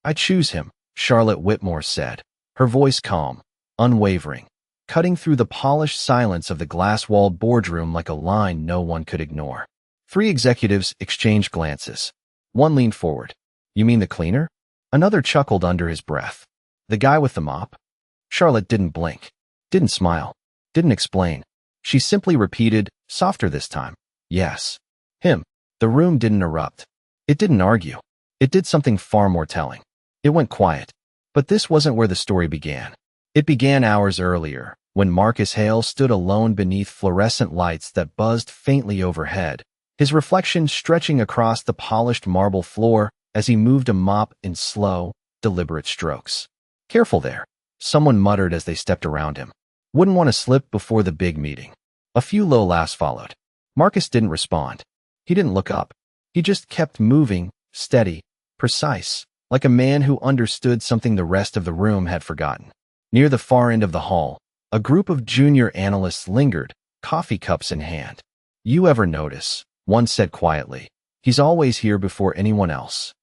I choose him, Charlotte Whitmore said, her voice calm, unwavering, cutting through the polished silence of the glass-walled boardroom like a line no one could ignore. 3 executives exchanged glances. One leaned forward. You mean the cleaner? Another chuckled under his breath. The guy with the mop? Charlotte didn't blink, didn't smile, didn't explain. She simply repeated, softer this time. Yes. Him. The room didn't erupt. It didn't argue. It did something far more telling. It went quiet. But this wasn't where the story began. It began hours earlier, when Marcus Hale stood alone beneath fluorescent lights that buzzed faintly overhead, his reflection stretching across the polished marble floor as he moved a mop in slow, deliberate strokes. Careful there, someone muttered as they stepped around him. Wouldn't want to slip before the big meeting. A few low laughs followed. Marcus didn't respond. He didn't look up. He just kept moving, steady, precise, like a man who understood something the rest of the room had forgotten. Near the far end of the hall, a group of junior analysts lingered, coffee cups in hand. You ever notice? One said quietly. He's always here before anyone else.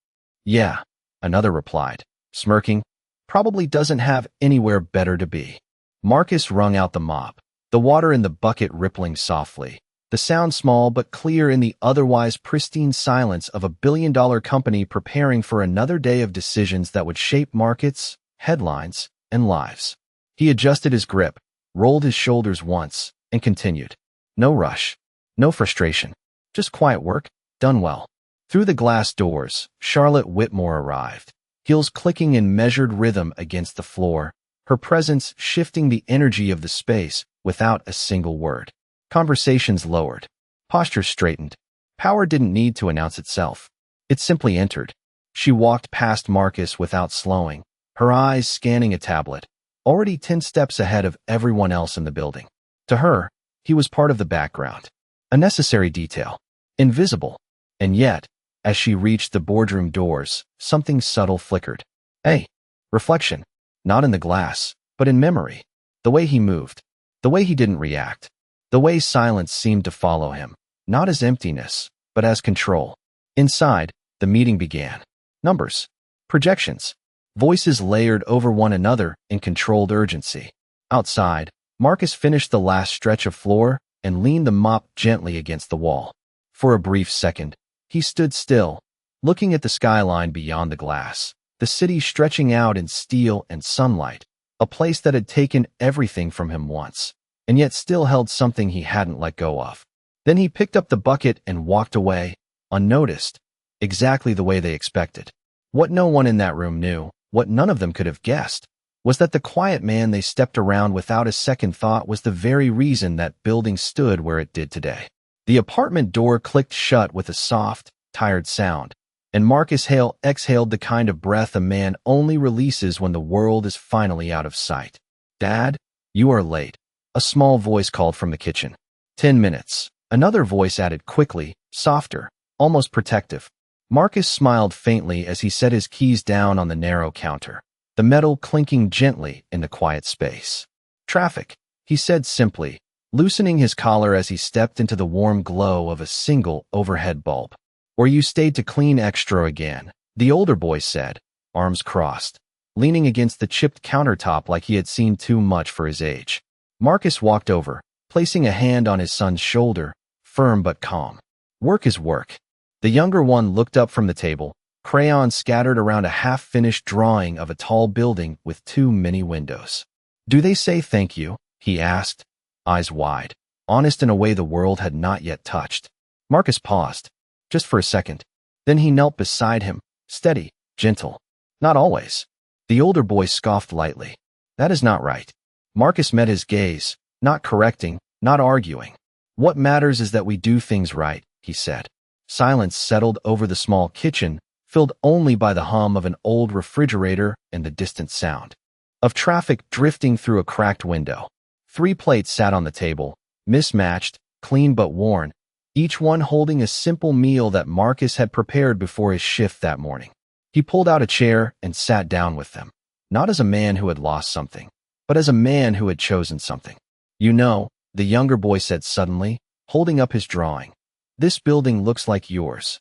Yeah, another replied, smirking. Probably doesn't have anywhere better to be. Marcus wrung out the mop, the water in the bucket rippling softly, the sound small but clear in the otherwise pristine silence of a billion-dollar company preparing for another day of decisions that would shape markets, headlines, and lives. He adjusted his grip, rolled his shoulders once, and continued. No rush, no frustration, just quiet work, done well. Through the glass doors, Charlotte Whitmore arrived, heels clicking in measured rhythm against the floor, her presence shifting the energy of the space without a single word. Conversations lowered, postures straightened. Power didn't need to announce itself. It simply entered. She walked past Marcus without slowing, her eyes scanning a tablet, already 10 steps ahead of everyone else in the building. To her, he was part of the background, a necessary detail, invisible. And yet, as she reached the boardroom doors, something subtle flickered. Hey, reflection, not in the glass, but in memory. The way he moved, the way he didn't react, the way silence seemed to follow him, not as emptiness, but as control. Inside, the meeting began. Numbers, projections, voices layered over one another in controlled urgency. Outside, Marcus finished the last stretch of floor and leaned the mop gently against the wall. For a brief second, he stood still, looking at the skyline beyond the glass, the city stretching out in steel and sunlight, a place that had taken everything from him once, and yet still held something he hadn't let go of. Then he picked up the bucket and walked away, unnoticed, exactly the way they expected. What no one in that room knew, what none of them could have guessed, was that the quiet man they stepped around without a second thought was the very reason that building stood where it did today. The apartment door clicked shut with a soft, tired sound, and Marcus Hale exhaled the kind of breath a man only releases when the world is finally out of sight. Dad, you are late, a small voice called from the kitchen. 10 minutes. Another voice added quickly, softer, almost protective. Marcus smiled faintly as he set his keys down on the narrow counter, the metal clinking gently in the quiet space. Traffic, he said simply, loosening his collar as he stepped into the warm glow of a single overhead bulb. Or you stayed to clean extra again, the older boy said, arms crossed, leaning against the chipped countertop like he had seen too much for his age. Marcus walked over, placing a hand on his son's shoulder, firm but calm. Work is work. The younger one looked up from the table, crayons scattered around a half-finished drawing of a tall building with too many windows. Do they say thank you? He asked, eyes wide, honest in a way the world had not yet touched. Marcus paused, just for a second. Then he knelt beside him, steady, gentle. Not always. The older boy scoffed lightly. That is not right. Marcus met his gaze, not correcting, not arguing. What matters is that we do things right, he said. Silence settled over the small kitchen, filled only by the hum of an old refrigerator and the distant sound of traffic drifting through a cracked window. 3 plates sat on the table, mismatched, clean but worn, each one holding a simple meal that Marcus had prepared before his shift that morning. He pulled out a chair and sat down with them, not as a man who had lost something, but as a man who had chosen something. You know, the younger boy said suddenly, holding up his drawing. This building looks like yours.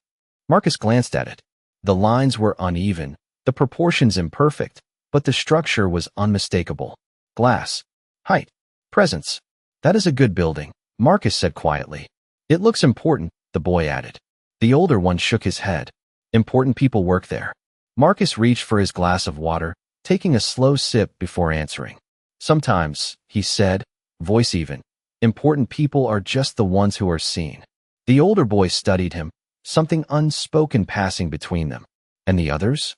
Marcus glanced at it. The lines were uneven, The proportions imperfect, but the structure was unmistakable. Glass. Height. Presence. That is a good building, Marcus said quietly. It looks important, the boy added. The older one shook his head. Important people work there. Marcus reached for his glass of water, taking a slow sip before answering. Sometimes, he said, voice even, important people are just the ones who are seen. The older boy studied him, something unspoken passing between them. And the others?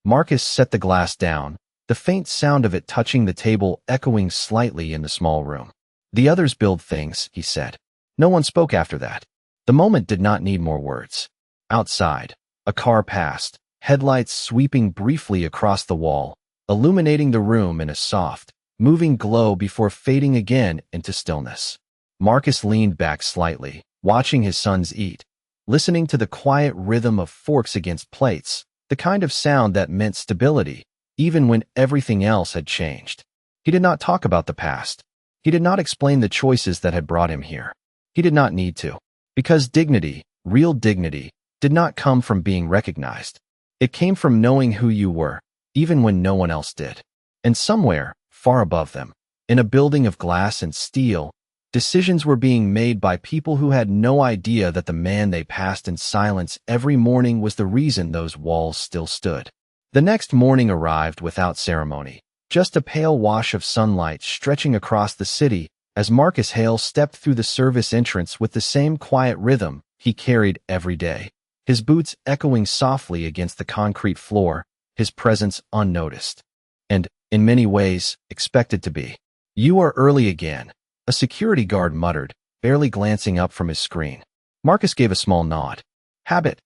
Marcus set the glass down, the faint sound of it touching the table echoing slightly in the small room. The others build things, he said. No one spoke after that. The moment did not need more words. Outside, a car passed, headlights sweeping briefly across the wall, illuminating the room in a soft, moving glow before fading again into stillness. Marcus leaned back slightly, watching his sons eat, listening to the quiet rhythm of forks against plates, the kind of sound that meant stability, even when everything else had changed. He did not talk about the past. He did not explain the choices that had brought him here. He did not need to, because dignity, real dignity, did not come from being recognized. It came from knowing who you were, even when no one else did. And somewhere, far above them, in a building of glass and steel, decisions were being made by people who had no idea that the man they passed in silence every morning was the reason those walls still stood. The next morning arrived without ceremony, just a pale wash of sunlight stretching across the city as Marcus Hale stepped through the service entrance with the same quiet rhythm he carried every day, his boots echoing softly against the concrete floor, his presence unnoticed. And, in many ways, expected to be. You are early again, a security guard muttered, barely glancing up from his screen. Marcus gave a small nod. Habit,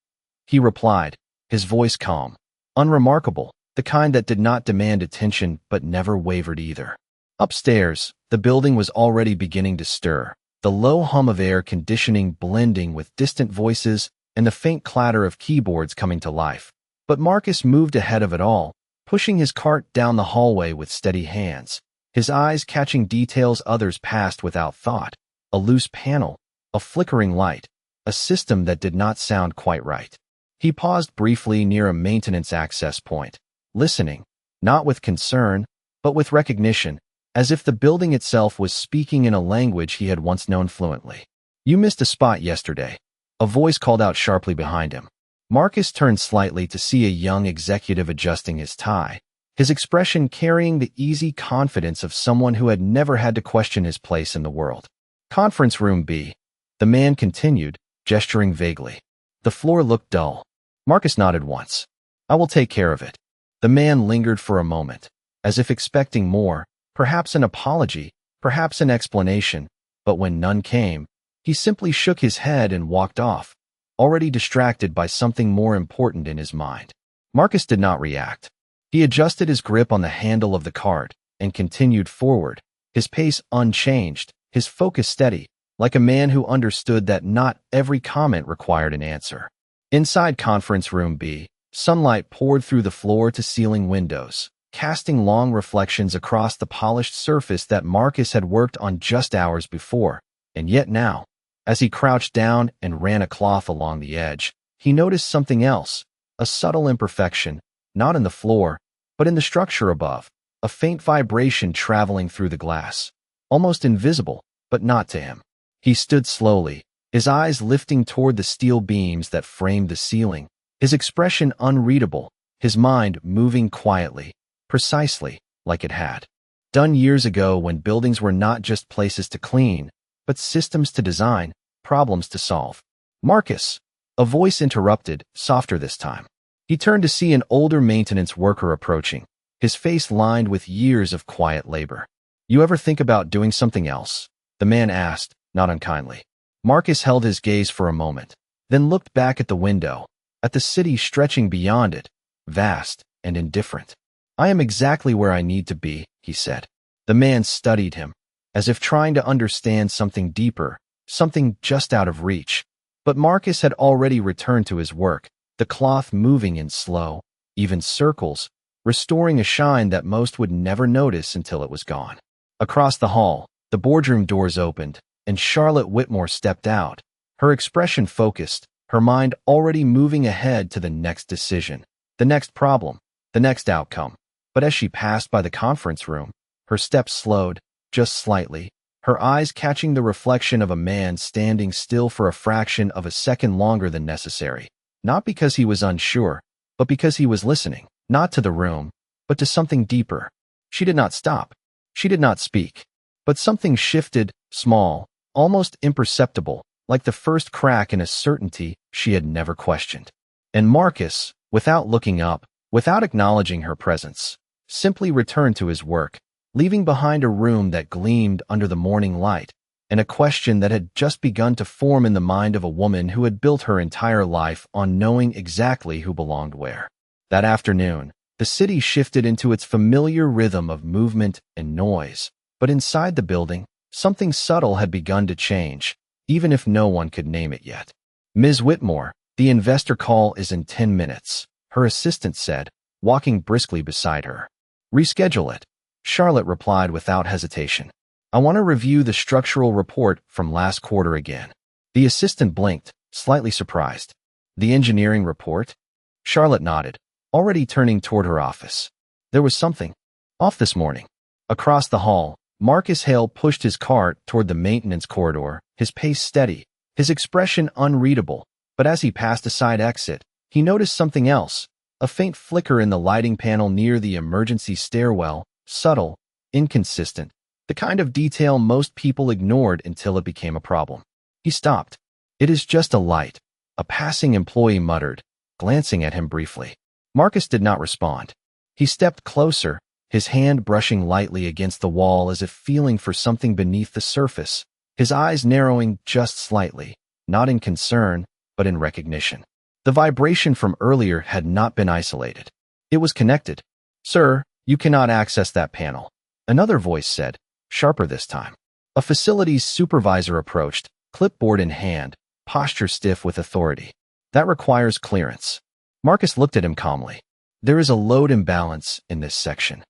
he replied, his voice calm, unremarkable, the kind that did not demand attention but never wavered either. Upstairs, the building was already beginning to stir, the low hum of air conditioning blending with distant voices and the faint clatter of keyboards coming to life. But Marcus moved ahead of it all, pushing his cart down the hallway with steady hands, his eyes catching details others passed without thought, a loose panel, a flickering light, a system that did not sound quite right. He paused briefly near a maintenance access point, listening, not with concern, but with recognition, as if the building itself was speaking in a language he had once known fluently. You missed a spot yesterday, a voice called out sharply behind him. Marcus turned slightly to see a young executive adjusting his tie, his expression carrying the easy confidence of someone who had never had to question his place in the world. Conference room B, the man continued, gesturing vaguely. The floor looked dull. Marcus nodded once. I will take care of it. The man lingered for a moment, as if expecting more, perhaps an apology, perhaps an explanation, but when none came, he simply shook his head and walked off, already distracted by something more important in his mind. Marcus did not react. He adjusted his grip on the handle of the cart and continued forward, his pace unchanged, his focus steady, like a man who understood that not every comment required an answer. Inside conference room B, sunlight poured through the floor-to-ceiling windows, casting long reflections across the polished surface that Marcus had worked on just hours before, and yet now, as he crouched down and ran a cloth along the edge, he noticed something else, a subtle imperfection, not in the floor, but in the structure above, a faint vibration traveling through the glass, almost invisible, but not to him. He stood slowly, his eyes lifting toward the steel beams that framed the ceiling, his expression unreadable, his mind moving quietly, precisely like it had done years ago when buildings were not just places to clean, but systems to design, problems to solve. Marcus, a voice interrupted, softer this time. He turned to see an older maintenance worker approaching, his face lined with years of quiet labor. You ever think about doing something else? The man asked, not unkindly. Marcus held his gaze for a moment, then looked back at the window, at the city stretching beyond it, vast and indifferent. I am exactly where I need to be, he said. The man studied him, as if trying to understand something deeper, something just out of reach. But Marcus had already returned to his work, the cloth moving in slow, even circles, restoring a shine that most would never notice until it was gone. Across the hall, the boardroom doors opened, and Charlotte Whitmore stepped out, her expression focused, her mind already moving ahead to the next decision, the next problem. the next outcome. But as she passed by the conference room, her steps slowed, just slightly, her eyes catching the reflection of a man standing still for a fraction of a second longer than necessary, not because he was unsure, but because he was listening, not to the room, but to something deeper. She did not stop. She did not speak. But something shifted, small, almost imperceptible, like the first crack in a certainty she had never questioned. And Marcus, without looking up, without acknowledging her presence, simply returned to his work, leaving behind a room that gleamed under the morning light, and a question that had just begun to form in the mind of a woman who had built her entire life on knowing exactly who belonged where. That afternoon, the city shifted into its familiar rhythm of movement and noise, but inside the building, something subtle had begun to change, even if no one could name it yet. "Ms. Whitmore, the investor call is in 10 minutes, her assistant said, walking briskly beside her. "Reschedule it," Charlotte replied without hesitation. "I want to review the structural report from last quarter again." The assistant blinked, slightly surprised. "The engineering report?" Charlotte nodded, already turning toward her office. There was something off this morning. Across the hall, Marcus Hale pushed his cart toward the maintenance corridor, his pace steady, his expression unreadable, but as he passed a side exit, he noticed something else, a faint flicker in the lighting panel near the emergency stairwell, subtle, inconsistent, the kind of detail most people ignored until it became a problem. He stopped. "It is just a light," a passing employee muttered, glancing at him briefly. Marcus did not respond. He stepped closer, his hand brushing lightly against the wall as if feeling for something beneath the surface, his eyes narrowing just slightly, not in concern, but in recognition. The vibration from earlier had not been isolated. It was connected. "Sir, you cannot access that panel," another voice said, sharper this time. A facilities supervisor approached, clipboard in hand, posture stiff with authority. "That requires clearance." Marcus looked at him calmly. "There is a load imbalance in this section."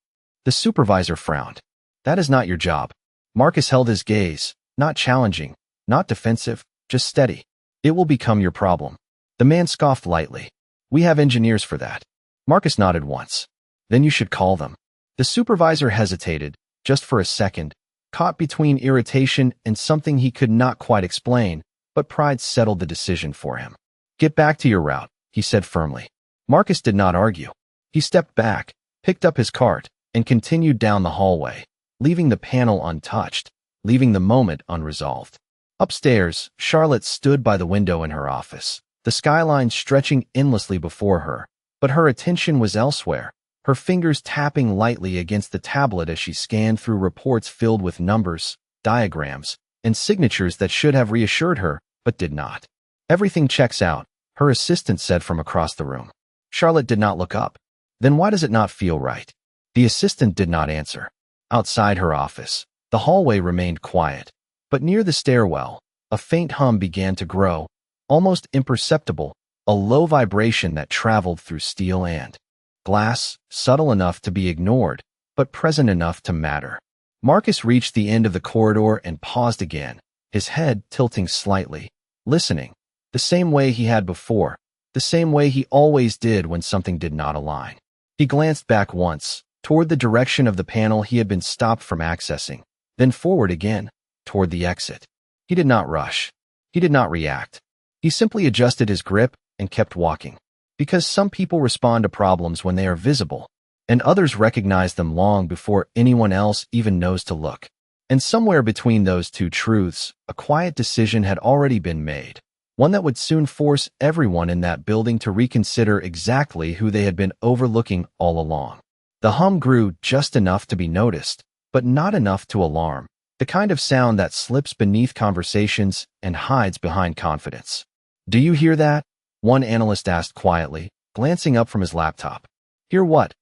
The supervisor frowned. "That is not your job." Marcus held his gaze, not challenging, not defensive, just steady. "It will become your problem." The man scoffed lightly. "We have engineers for that." Marcus nodded once. "Then you should call them." The supervisor hesitated, just for a second, caught between irritation and something he could not quite explain, but pride settled the decision for him. "Get back to your route," he said firmly. Marcus did not argue. He stepped back, picked up his cart, and continued down the hallway, leaving the panel untouched, leaving the moment unresolved. Upstairs, Charlotte stood by the window in her office, the skyline stretching endlessly before her, but her attention was elsewhere, her fingers tapping lightly against the tablet as she scanned through reports filled with numbers, diagrams, and signatures that should have reassured her, but did not. "Everything checks out," her assistant said from across the room. Charlotte did not look up. "Then why does it not feel right?" The assistant did not answer. Outside her office, the hallway remained quiet, but near the stairwell, a faint hum began to grow, almost imperceptible, a low vibration that traveled through steel and glass, subtle enough to be ignored, but present enough to matter. Marcus reached the end of the corridor and paused again, his head tilting slightly, listening, the same way he had before, the same way he always did when something did not align. He glanced back once, toward the direction of the panel he had been stopped from accessing, then forward again, toward the exit. He did not rush. He did not react. He simply adjusted his grip and kept walking. Because some people respond to problems when they are visible, and others recognize them long before anyone else even knows to look. And somewhere between those two truths, a quiet decision had already been made, one that would soon force everyone in that building to reconsider exactly who they had been overlooking all along. The hum grew just enough to be noticed, but not enough to alarm, the kind of sound that slips beneath conversations and hides behind confidence. "Do you hear that?" one analyst asked quietly, glancing up from his laptop. "Hear what?"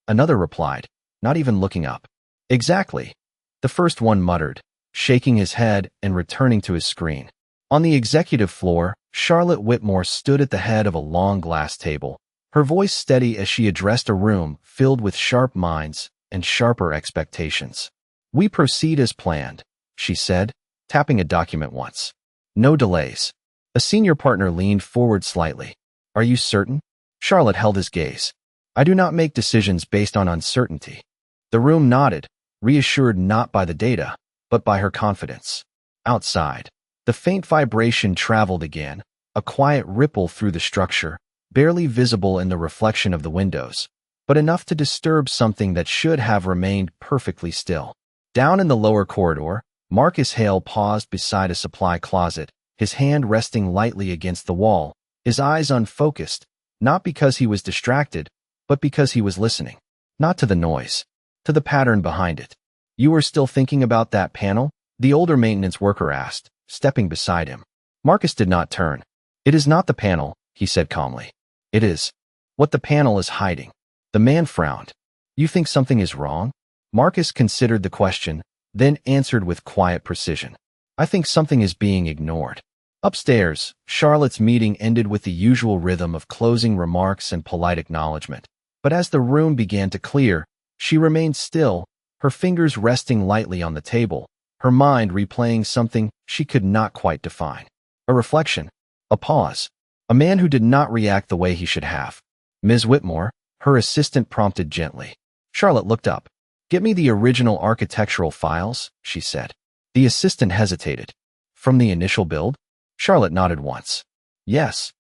Another replied, not even looking up. "Exactly," the first one muttered, shaking his head and returning to his screen. On the executive floor, Charlotte Whitmore stood at the head of a long glass table, her voice steady as she addressed a room filled with sharp minds and sharper expectations. "We proceed as planned," she said, tapping a document once. "No delays." A senior partner leaned forward slightly. "Are you certain?" Charlotte held his gaze. I do not make decisions based on uncertainty. The room nodded, reassured not by the data, but by her confidence. Outside, the faint vibration traveled again, a quiet ripple through the structure, barely visible in the reflection of the windows, but enough to disturb something that should have remained perfectly still. Down in the lower corridor, Marcus Hale paused beside a supply closet, his hand resting lightly against the wall, his eyes unfocused, not because he was distracted, but because he was listening. Not to the noise, to the pattern behind it. You were still thinking about that panel? The older maintenance worker asked, stepping beside him. Marcus did not turn. It is not the panel, he said calmly. It is what the panel is hiding. The man frowned. You think something is wrong? Marcus considered the question, then answered with quiet precision. I think something is being ignored. Upstairs, Charlotte's meeting ended with the usual rhythm of closing remarks and polite acknowledgement. But as the room began to clear, she remained still, her fingers resting lightly on the table, her mind replaying something she could not quite define. A reflection, a pause, a man who did not react the way he should have. Ms. Whitmore, her assistant prompted gently. Charlotte looked up. Get me the original architectural files, she said. The assistant hesitated. From the initial build? Charlotte nodded once. Yes.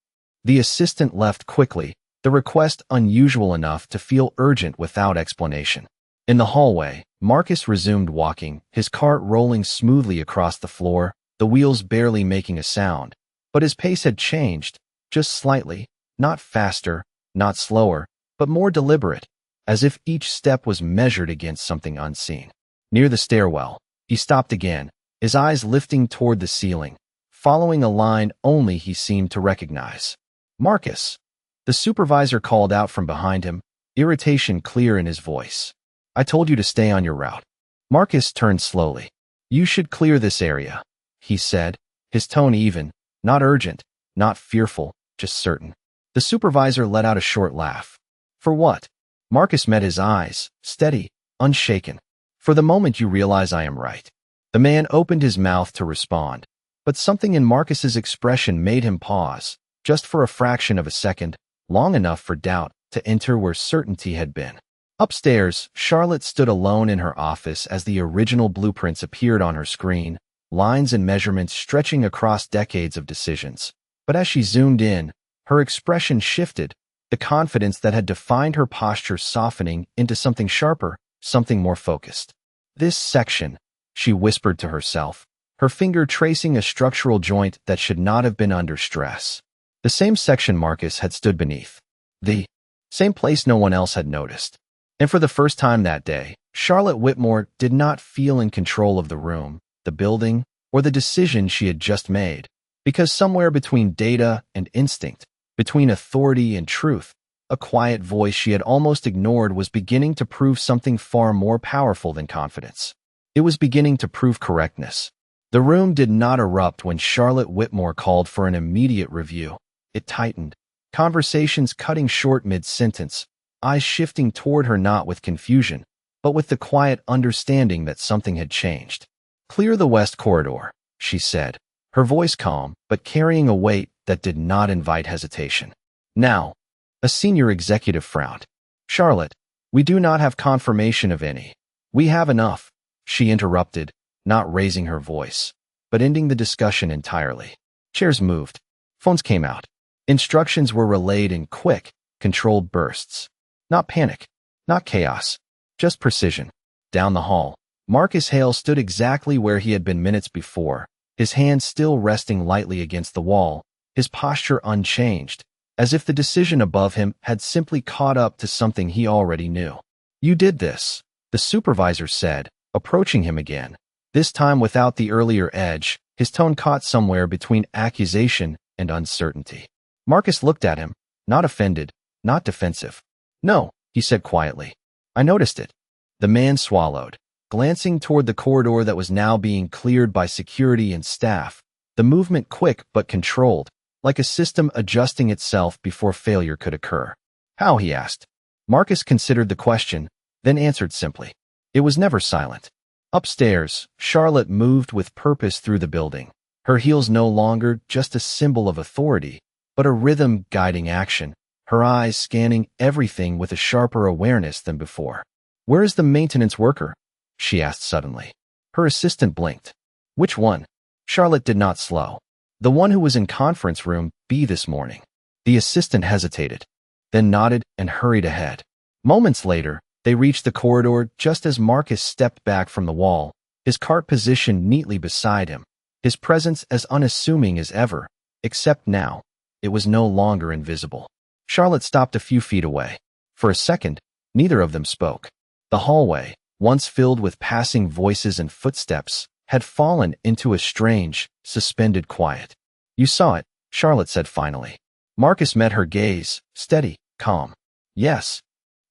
The assistant left quickly, the request unusual enough to feel urgent without explanation. In the hallway, Marcus resumed walking, his cart rolling smoothly across the floor, the wheels barely making a sound. But his pace had changed, just slightly, not faster, not slower, but more deliberate, as if each step was measured against something unseen. Near the stairwell, he stopped again, his eyes lifting toward the ceiling, following a line only he seemed to recognize. Marcus! The supervisor called out from behind him, irritation clear in his voice. I told you to stay on your route. Marcus turned slowly. You should clear this area, he said, his tone even, not urgent, not fearful, just certain. The supervisor let out a short laugh. For what? Marcus met his eyes, steady, unshaken. For the moment you realize I am right. The man opened his mouth to respond, but something in Marcus's expression made him pause, just for a fraction of a second, long enough for doubt to enter where certainty had been. Upstairs, Charlotte stood alone in her office as the original blueprints appeared on her screen, lines and measurements stretching across decades of decisions. But as she zoomed in, her expression shifted, the confidence that had defined her posture softening into something sharper, something more focused. This section, she whispered to herself, her finger tracing a structural joint that should not have been under stress. The same section Marcus had stood beneath. The same place no one else had noticed. And for the first time that day, Charlotte Whitmore did not feel in control of the room, the building, or the decision she had just made. Because somewhere between data and instinct, between authority and truth, a quiet voice she had almost ignored was beginning to prove something far more powerful than confidence. It was beginning to prove correctness. The room did not erupt when Charlotte Whitmore called for an immediate review. It tightened, conversations cutting short mid-sentence, eyes shifting toward her not with confusion, but with the quiet understanding that something had changed. Clear the west corridor, she said, her voice calm but carrying a weight that did not invite hesitation. Now, a senior executive frowned. Charlotte, we do not have confirmation of any. We have enough, she interrupted, not raising her voice, but ending the discussion entirely. Chairs moved. Phones came out. Instructions were relayed in quick, controlled bursts. Not panic, not chaos, just precision. Down the hall, Marcus Hale stood exactly where he had been minutes before, his hand still resting lightly against the wall, his posture unchanged, as if the decision above him had simply caught up to something he already knew. You did this, the supervisor said, approaching him again. This time without the earlier edge, his tone caught somewhere between accusation and uncertainty. Marcus looked at him, not offended, not defensive. No, he said quietly. I noticed it. The man swallowed, glancing toward the corridor that was now being cleared by security and staff, the movement quick but controlled, like a system adjusting itself before failure could occur. How, he asked. Marcus considered the question, then answered simply. It was never silent. Upstairs, Charlotte moved with purpose through the building, her heels no longer just a symbol of authority, but a rhythm guiding action, her eyes scanning everything with a sharper awareness than before. "Where is the maintenance worker?" she asked suddenly. Her assistant blinked. "Which one?" Charlotte did not slow. "The one who was in conference room B this morning." The assistant hesitated, then nodded and hurried ahead. Moments later, they reached the corridor just as Marcus stepped back from the wall, his cart positioned neatly beside him, his presence as unassuming as ever, except now, it was no longer invisible. Charlotte stopped a few feet away. For a second, neither of them spoke. The hallway, once filled with passing voices and footsteps, had fallen into a strange, suspended quiet. "You saw it," Charlotte said finally. Marcus met her gaze, steady, calm. "Yes."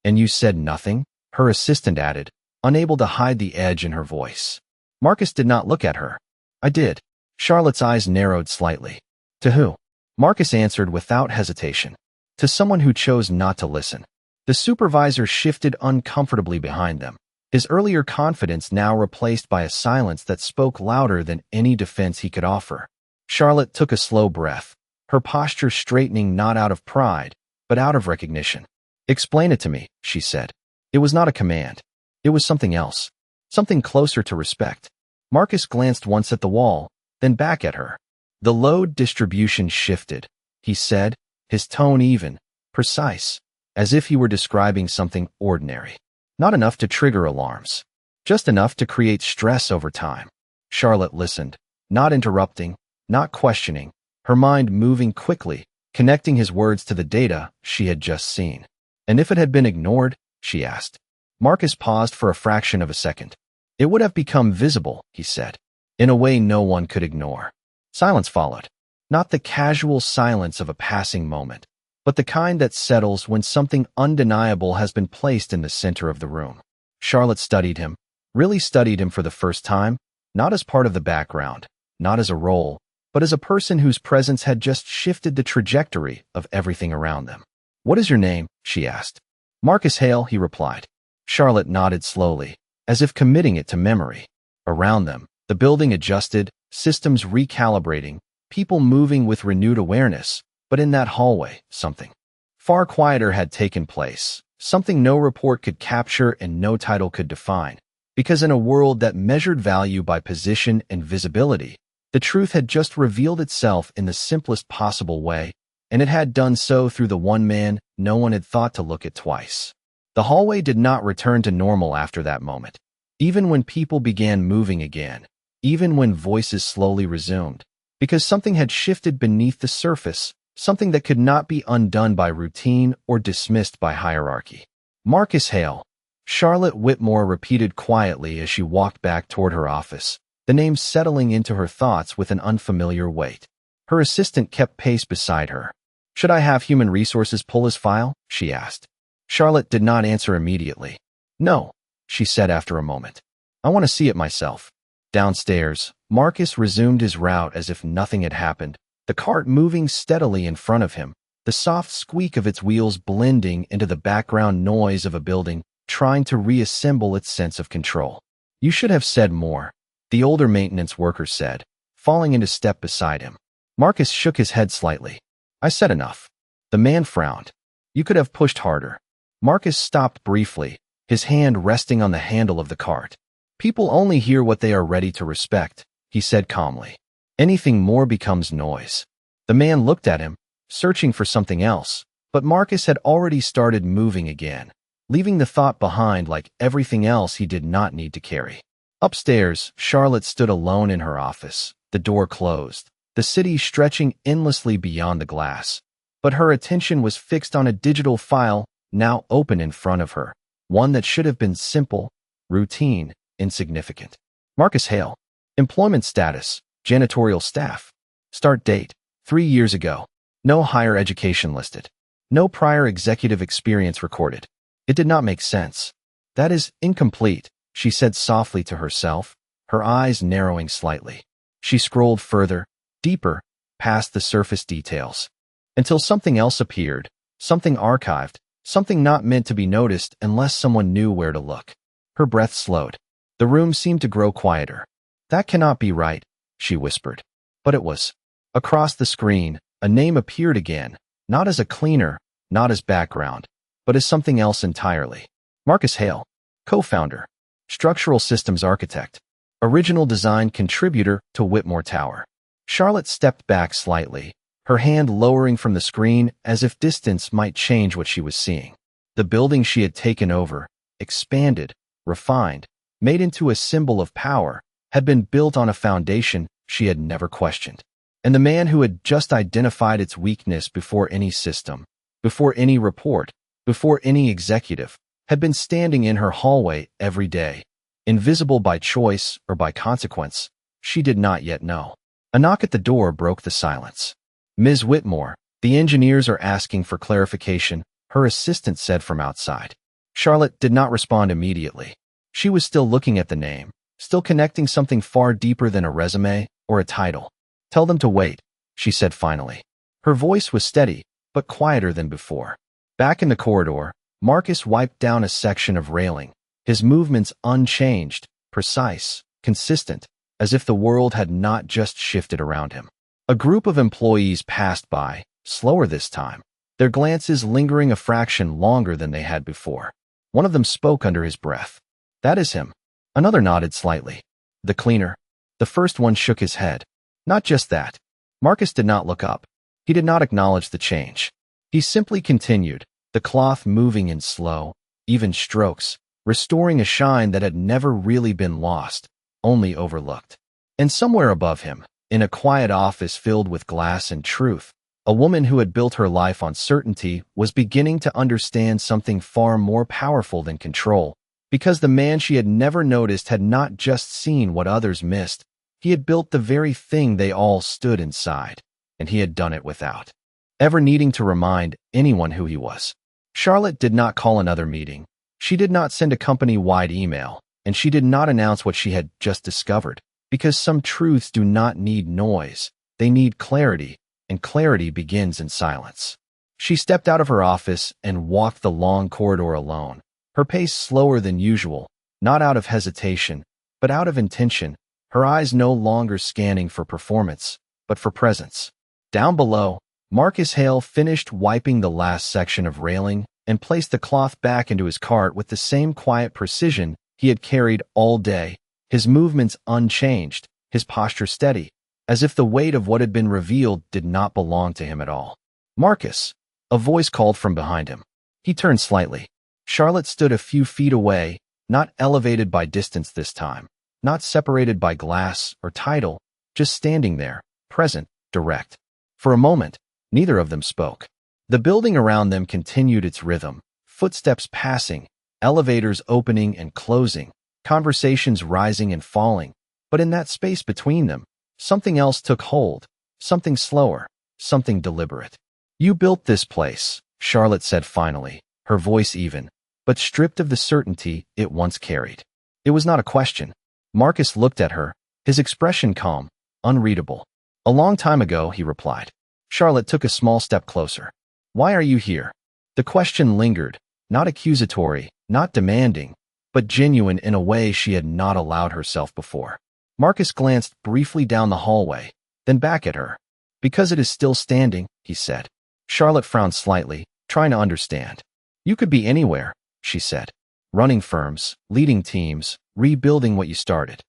"And you said nothing?" her assistant added, unable to hide the edge in her voice. Marcus did not look at her. "I did." Charlotte's eyes narrowed slightly. "To who?" Marcus answered without hesitation. "To someone who chose not to listen." The supervisor shifted uncomfortably behind them, his earlier confidence now replaced by a silence that spoke louder than any defense he could offer. Charlotte took a slow breath, her posture straightening not out of pride, but out of recognition. "Explain it to me," she said. It was not a command. It was something else, something closer to respect. Marcus glanced once at the wall, then back at her. The load distribution shifted, he said, his tone even, precise, as if he were describing something ordinary. Not enough to trigger alarms, just enough to create stress over time. Charlotte listened, not interrupting, not questioning, her mind moving quickly, connecting his words to the data she had just seen. "And if it had been ignored?" she asked. Marcus paused for a fraction of a second. "It would have become visible," he said, in a way no one could ignore. Silence followed. Not the casual silence of a passing moment, but the kind that settles when something undeniable has been placed in the center of the room. Charlotte studied him, really studied him for the first time, not as part of the background, not as a role, but as a person whose presence had just shifted the trajectory of everything around them. "What is your name?" she asked. "Marcus Hale," he replied. Charlotte nodded slowly, as if committing it to memory. Around them, the building adjusted, systems recalibrating, people moving with renewed awareness, but in that hallway, something far quieter had taken place, something no report could capture and no title could define, because in a world that measured value by position and visibility, the truth had just revealed itself in the simplest possible way, and it had done so through the one man no one had thought to look at twice. The hallway did not return to normal after that moment. Even when people began moving again, even when voices slowly resumed, because something had shifted beneath the surface, something that could not be undone by routine or dismissed by hierarchy. "Marcus Hale," Charlotte Whitmore repeated quietly as she walked back toward her office, the name settling into her thoughts with an unfamiliar weight. Her assistant kept pace beside her. "Should I have human resources pull his file?" she asked. Charlotte did not answer immediately. "No," she said after a moment. "I want to see it myself." Downstairs, Marcus resumed his route as if nothing had happened, the cart moving steadily in front of him, the soft squeak of its wheels blending into the background noise of a building trying to reassemble its sense of control. "You should have said more," the older maintenance worker said, falling into step beside him. Marcus shook his head slightly. "I said enough." The man frowned. "You could have pushed harder." Marcus stopped briefly, his hand resting on the handle of the cart. "People only hear what they are ready to respect," he said calmly. "Anything more becomes noise." The man looked at him, searching for something else, but Marcus had already started moving again, leaving the thought behind like everything else he did not need to carry. Upstairs, Charlotte stood alone in her office, the door closed, the city stretching endlessly beyond the glass. But her attention was fixed on a digital file now open in front of her, one that should have been simple, routine, insignificant. Marcus Hale. Employment status, janitorial staff. Start date, 3 years ago. No higher education listed. No prior executive experience recorded. It did not make sense. "That is incomplete," she said softly to herself, her eyes narrowing slightly. She scrolled further, deeper, past the surface details, until something else appeared, something archived, something not meant to be noticed unless someone knew where to look. Her breath slowed. The room seemed to grow quieter. "That cannot be right," she whispered. But it was. Across the screen, a name appeared again, not as a cleaner, not as background, but as something else entirely. Marcus Hale, co-founder, structural systems architect, original design contributor to Whitmore Tower. Charlotte stepped back slightly, her hand lowering from the screen as if distance might change what she was seeing. The building she had taken over, expanded, refined, made into a symbol of power, had been built on a foundation she had never questioned. And the man who had just identified its weakness before any system, before any report, before any executive, had been standing in her hallway every day, invisible by choice or by consequence, she did not yet know. A knock at the door broke the silence. "Ms. Whitmore, the engineers are asking for clarification," her assistant said from outside. Charlotte did not respond immediately. She was still looking at the name, still connecting something far deeper than a resume or a title. "Tell them to wait," she said finally. Her voice was steady, but quieter than before. Back in the corridor, Marcus wiped down a section of railing, his movements unchanged, precise, consistent, as if the world had not just shifted around him. A group of employees passed by, slower this time, their glances lingering a fraction longer than they had before. One of them spoke under his breath. "That is him." Another nodded slightly. "The cleaner." The first one shook his head. "Not just that." Marcus did not look up. He did not acknowledge the change. He simply continued, the cloth moving in slow, even strokes, restoring a shine that had never really been lost, only overlooked. And somewhere above him, in a quiet office filled with glass and truth, a woman who had built her life on certainty was beginning to understand something far more powerful than control, because the man she had never noticed had not just seen what others missed, he had built the very thing they all stood inside, and he had done it without ever needing to remind anyone who he was. Charlotte did not call another meeting. She did not send a company-wide email, and she did not announce what she had just discovered, because some truths do not need noise, they need clarity, and clarity begins in silence. She stepped out of her office and walked the long corridor alone, her pace slower than usual, not out of hesitation, but out of intention, her eyes no longer scanning for performance, but for presence. Down below, Marcus Hale finished wiping the last section of railing and placed the cloth back into his cart with the same quiet precision he had carried all day, his movements unchanged, his posture steady, as if the weight of what had been revealed did not belong to him at all. "Marcus," a voice called from behind him. He turned slightly. Charlotte stood a few feet away, not elevated by distance this time, not separated by glass or title, just standing there, present, direct. For a moment, neither of them spoke. The building around them continued its rhythm, footsteps passing, elevators opening and closing, conversations rising and falling, but in that space between them, something else took hold, something slower, something deliberate. "You built this place," Charlotte said finally, her voice even, but stripped of the certainty it once carried. It was not a question. Marcus looked at her, his expression calm, unreadable. "A long time ago," he replied. Charlotte took a small step closer. "Why are you here?" The question lingered, not accusatory, not demanding, but genuine in a way she had not allowed herself before. Marcus glanced briefly down the hallway, then back at her. "Because it is still standing," he said. Charlotte frowned slightly, trying to understand. "You could be anywhere," she said. "Running firms, leading teams, rebuilding what you started."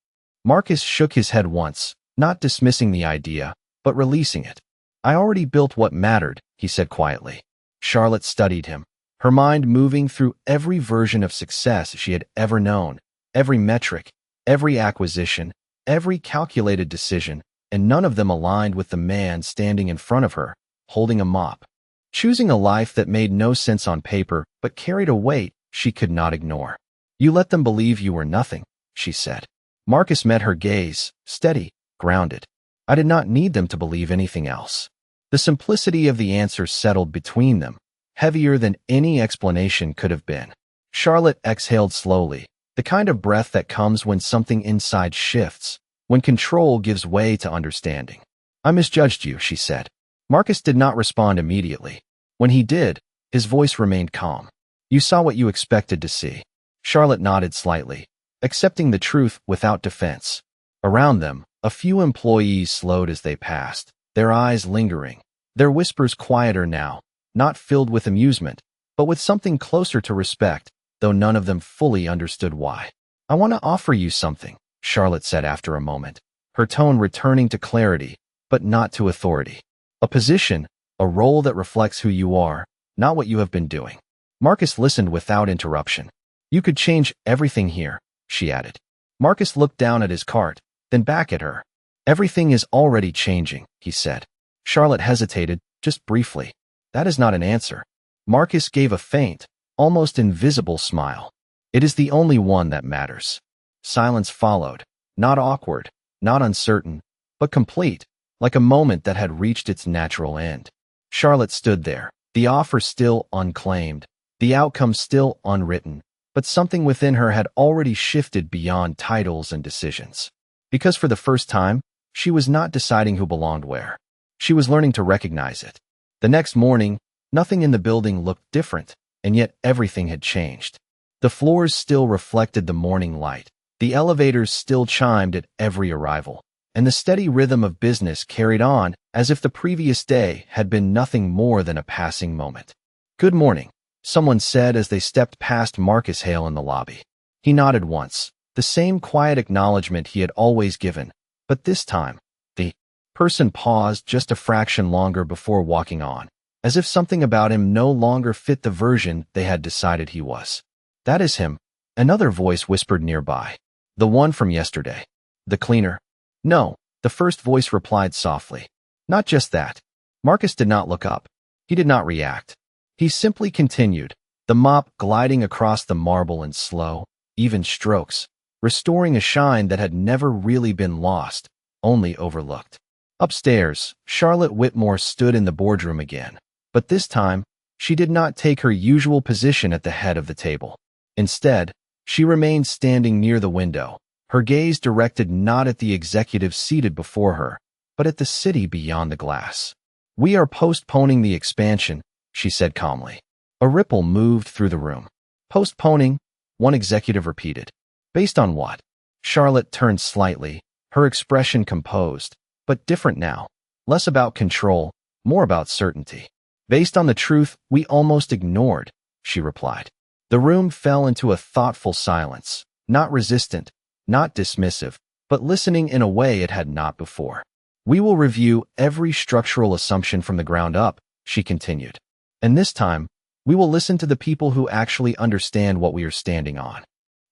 Marcus shook his head once, not dismissing the idea, but releasing it. "I already built what mattered," he said quietly. Charlotte studied him, her mind moving through every version of success she had ever known, every metric, every acquisition, every calculated decision, and none of them aligned with the man standing in front of her, holding a mop, choosing a life that made no sense on paper but carried a weight she could not ignore. "You let them believe you were nothing," she said. Marcus met her gaze, steady, grounded. "I did not need them to believe anything else." The simplicity of the answer settled between them, heavier than any explanation could have been. Charlotte exhaled slowly, the kind of breath that comes when something inside shifts, when control gives way to understanding. "I misjudged you," she said. Marcus did not respond immediately. When he did, his voice remained calm. "You saw what you expected to see." Charlotte nodded slightly, accepting the truth without defense. Around them, a few employees slowed as they passed, their eyes lingering, their whispers quieter now, not filled with amusement, but with something closer to respect, though none of them fully understood why. "I want to offer you something," Charlotte said after a moment, her tone returning to clarity, but not to authority. "A position, a role that reflects who you are, not what you have been doing." Marcus listened without interruption. "You could change everything here," she added. Marcus looked down at his cart, then back at her. "Everything is already changing," he said. Charlotte hesitated, just briefly. "That is not an answer." Marcus gave a faint, almost invisible smile. "It is the only one that matters." Silence followed, not awkward, not uncertain, but complete, like a moment that had reached its natural end. Charlotte stood there, the offer still unclaimed, the outcome still unwritten, but something within her had already shifted beyond titles and decisions. Because for the first time, she was not deciding who belonged where. She was learning to recognize it. The next morning, nothing in the building looked different, and yet everything had changed. The floors still reflected the morning light, the elevators still chimed at every arrival, and the steady rhythm of business carried on as if the previous day had been nothing more than a passing moment. "Good morning," someone said as they stepped past Marcus Hale in the lobby. He nodded once, the same quiet acknowledgement he had always given, but this time, the person paused just a fraction longer before walking on, as if something about him no longer fit the version they had decided he was. "That is him," another voice whispered nearby. "The one from yesterday." "The cleaner?" "No," the first voice replied softly. "Not just that." Marcus did not look up. He did not react. He simply continued, the mop gliding across the marble in slow, even strokes, restoring a shine that had never really been lost, only overlooked. Upstairs, Charlotte Whitmore stood in the boardroom again, but this time, she did not take her usual position at the head of the table. Instead, she remained standing near the window, her gaze directed not at the executives seated before her, but at the city beyond the glass. "We are postponing the expansion," she said calmly. A ripple moved through the room. "Postponing?" one executive repeated. "Based on what?" Charlotte turned slightly, her expression composed, but different now, less about control, more about certainty. "Based on the truth we almost ignored," she replied. The room fell into a thoughtful silence, not resistant, not dismissive, but listening in a way it had not before. "We will review every structural assumption from the ground up," she continued. "And this time, we will listen to the people who actually understand what we are standing on."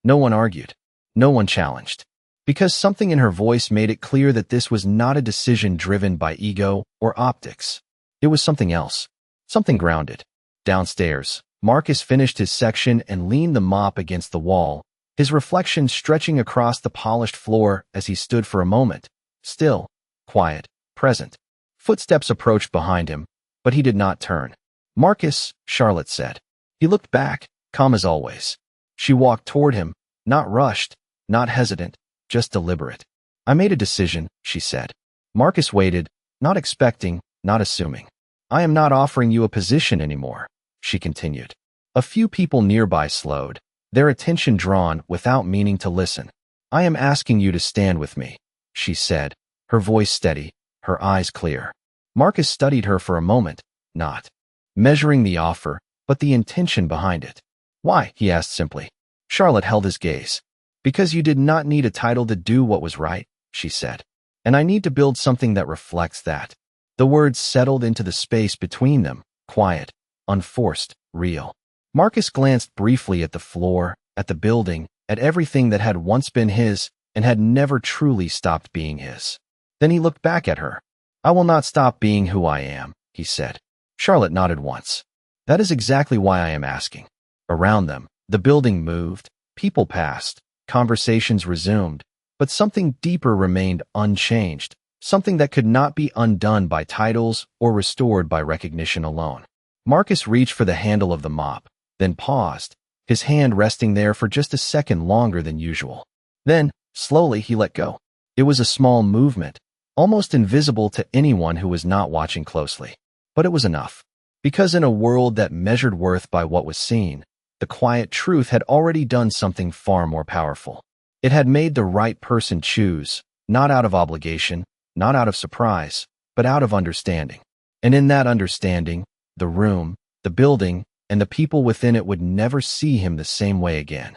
No one argued. No one challenged. Because something in her voice made it clear that this was not a decision driven by ego or optics. It was something else. Something grounded. Downstairs, Marcus finished his section and leaned the mop against the wall, his reflection stretching across the polished floor as he stood for a moment, still, quiet, present. Footsteps approached behind him, but he did not turn. "Marcus," Charlotte said. He looked back, calm as always. She walked toward him, not rushed, not hesitant, just deliberate. "I made a decision," she said. Marcus waited, not expecting, not assuming. "I am not offering you a position anymore," she continued. A few people nearby slowed, their attention drawn without meaning to listen. "I am asking you to stand with me," she said, her voice steady, her eyes clear. Marcus studied her for a moment, not measuring the offer, but the intention behind it. "Why?" he asked simply. Charlotte held his gaze. "Because you did not need a title to do what was right," she said. "And I need to build something that reflects that." The words settled into the space between them, quiet, unforced, real. Marcus glanced briefly at the floor, at the building, at everything that had once been his and had never truly stopped being his. Then he looked back at her. "I will not stop being who I am," he said. Charlotte nodded once. "That is exactly why I am asking." Around them, the building moved, people passed, conversations resumed, but something deeper remained unchanged, something that could not be undone by titles or restored by recognition alone. Marcus reached for the handle of the mop, then paused, his hand resting there for just a second longer than usual. Then, slowly, he let go. It was a small movement, almost invisible to anyone who was not watching closely. But it was enough. Because in a world that measured worth by what was seen, the quiet truth had already done something far more powerful. It had made the right person choose, not out of obligation, not out of surprise, but out of understanding. And in that understanding, The room, the building, and the people within it would never see him the same way again.